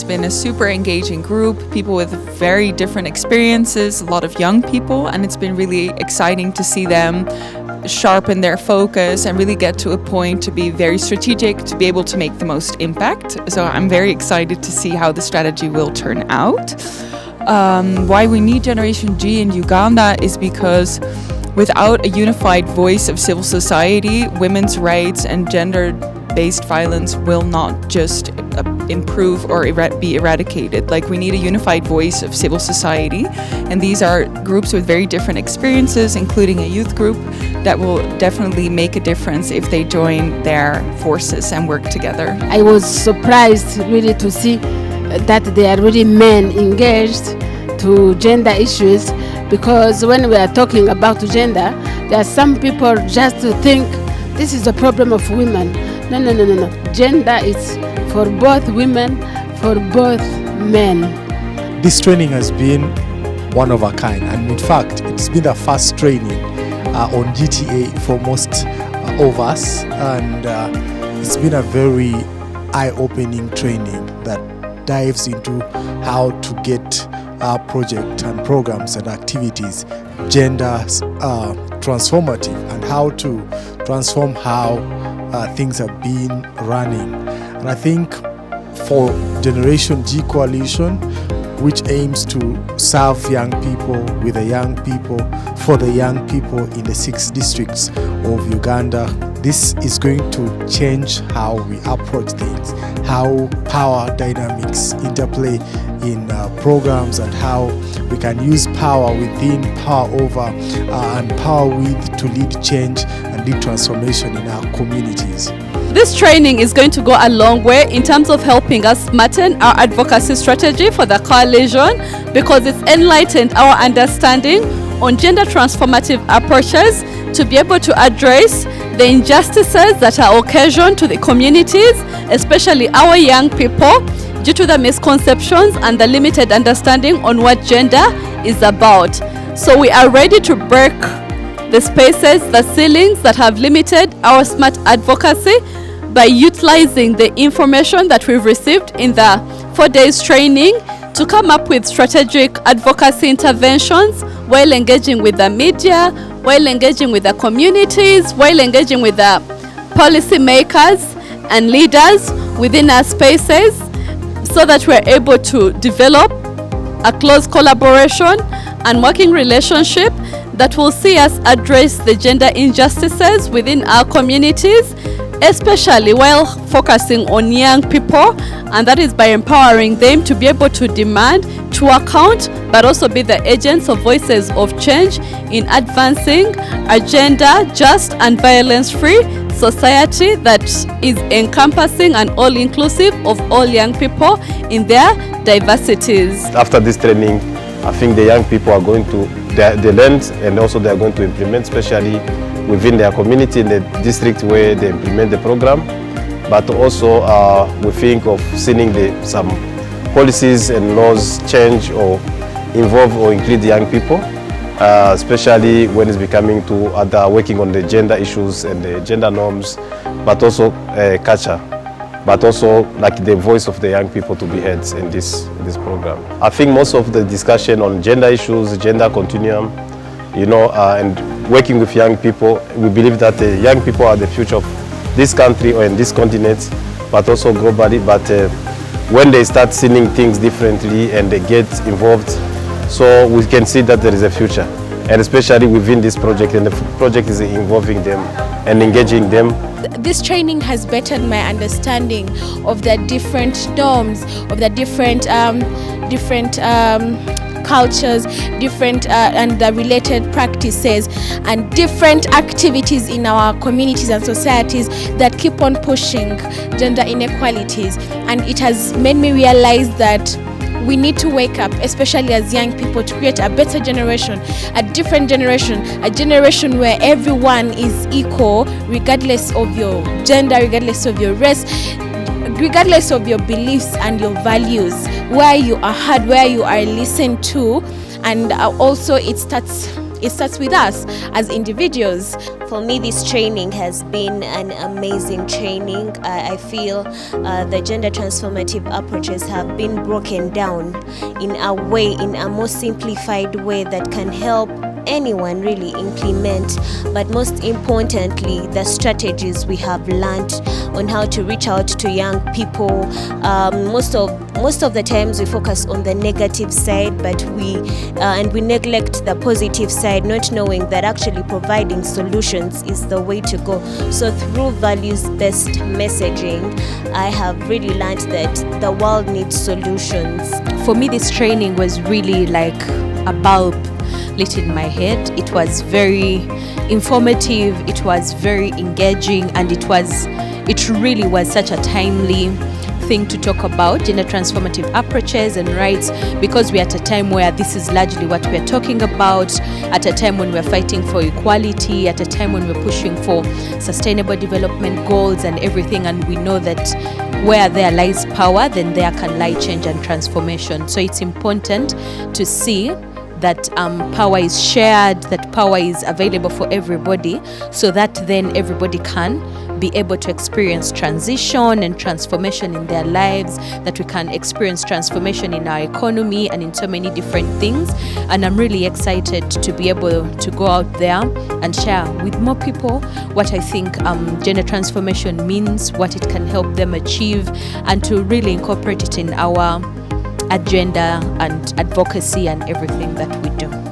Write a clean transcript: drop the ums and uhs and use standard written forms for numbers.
It's been a super engaging group, people with very different experiences, a lot of young people, and it's been really exciting to see them sharpen their focus and really get to a point to be very strategic, to be able to make the most impact. So I'm very excited to see how the strategy will turn out. Why we need Generation G in Uganda is because without a unified voice of civil society, women's rights and gender-based violence will not just improve or be eradicated. Like, we need a unified voice of civil society, and these are groups with very different experiences, including a youth group, that will definitely make a difference if they join their forces and work together. I was surprised really to see that there are really men engaged to gender issues, because when we are talking about gender, there are some people just to think this is a problem of women. No. Gender is for both women, for both men. This training has been one of a kind, and in fact, it's been the first training on GTA for most of us, and it's been a very eye-opening training that dives into how to get project and programs and activities gender transformative, and how to transform how things have been running. And I think for Generation G Coalition, which aims to serve young people with the young people, for the young people in the 6 districts of Uganda, this is going to change how we approach things, how power dynamics interplay in programs, and how we can use power within, power over, and power with to lead change and lead transformation in our communities. This training is going to go a long way in terms of helping us smarten our advocacy strategy for the coalition, because it's enlightened our understanding on gender transformative approaches to be able to address the injustices that are occasioned to the communities, especially our young people, due to the misconceptions and the limited understanding on what gender is about. So we are ready to break the spaces, the ceilings that have limited our smart advocacy by utilizing the information that we've received in the 4 days training to come up with strategic advocacy interventions while engaging with the media, while engaging with the communities, while engaging with the policy makers and leaders within our spaces, so that we're able to develop a close collaboration and working relationship that will see us address the gender injustices within our communities, especially while focusing on young people, and that is by empowering them to be able to demand, to account, but also be the agents of voices of change in advancing a gender just and violence-free society that is encompassing and all-inclusive of all young people in their diversities. After this training, I think the young people are going to, they learn, and also they are going to implement, especially within their community in the district where they implement the program. But also we think of seeing some policies and laws change or involve or include young people, especially when it's becoming to other working on the gender issues and the gender norms, but also culture, but also like the voice of the young people to be heard in this program. I think most of the discussion on gender issues, gender continuum, and working with young people, we believe that the young people are the future of this country or in this continent, but also globally. But when they start seeing things differently and they get involved, so we can see that there is a future, and especially within this project, and the project is involving them and engaging them. This training has bettered my understanding of the different norms, of the different cultures, different and the related practices and different activities in our communities and societies that keep on pushing gender inequalities. And it has made me realize that we need to wake up, especially as young people, to create a better generation, a different generation, a generation where everyone is equal, regardless of your gender, regardless of your race, regardless of your beliefs and your values, where you are heard, where you are listened to. And also it starts it starts with us as individuals. For me, this training has been an amazing training. I feel the gender transformative approaches have been broken down in a way, in a more simplified way that can help anyone really implement, but most importantly, the strategies we have learned on how to reach out to young people. Most of the times we focus on the negative side, but we neglect the positive side, not knowing that actually providing solutions is the way to go. So through values-based messaging, I have really learned that the world needs solutions. For me, this training was really like a bulb lit in my head. It was very informative, it was very engaging, and it really was such a timely thing to talk about, gender transformative approaches and rights, because we're at a time where this is largely what we're talking about, at a time when we're fighting for equality, at a time when we're pushing for sustainable development goals and everything, and we know that where there lies power, then there can lie change and transformation. So it's important to see that power is shared, that power is available for everybody, so that then everybody can be able to experience transition and transformation in their lives, that we can experience transformation in our economy and in so many different things. And I'm really excited to be able to go out there and share with more people what I think gender transformation means, what it can help them achieve, and to really incorporate it in our agenda and advocacy and everything that we do.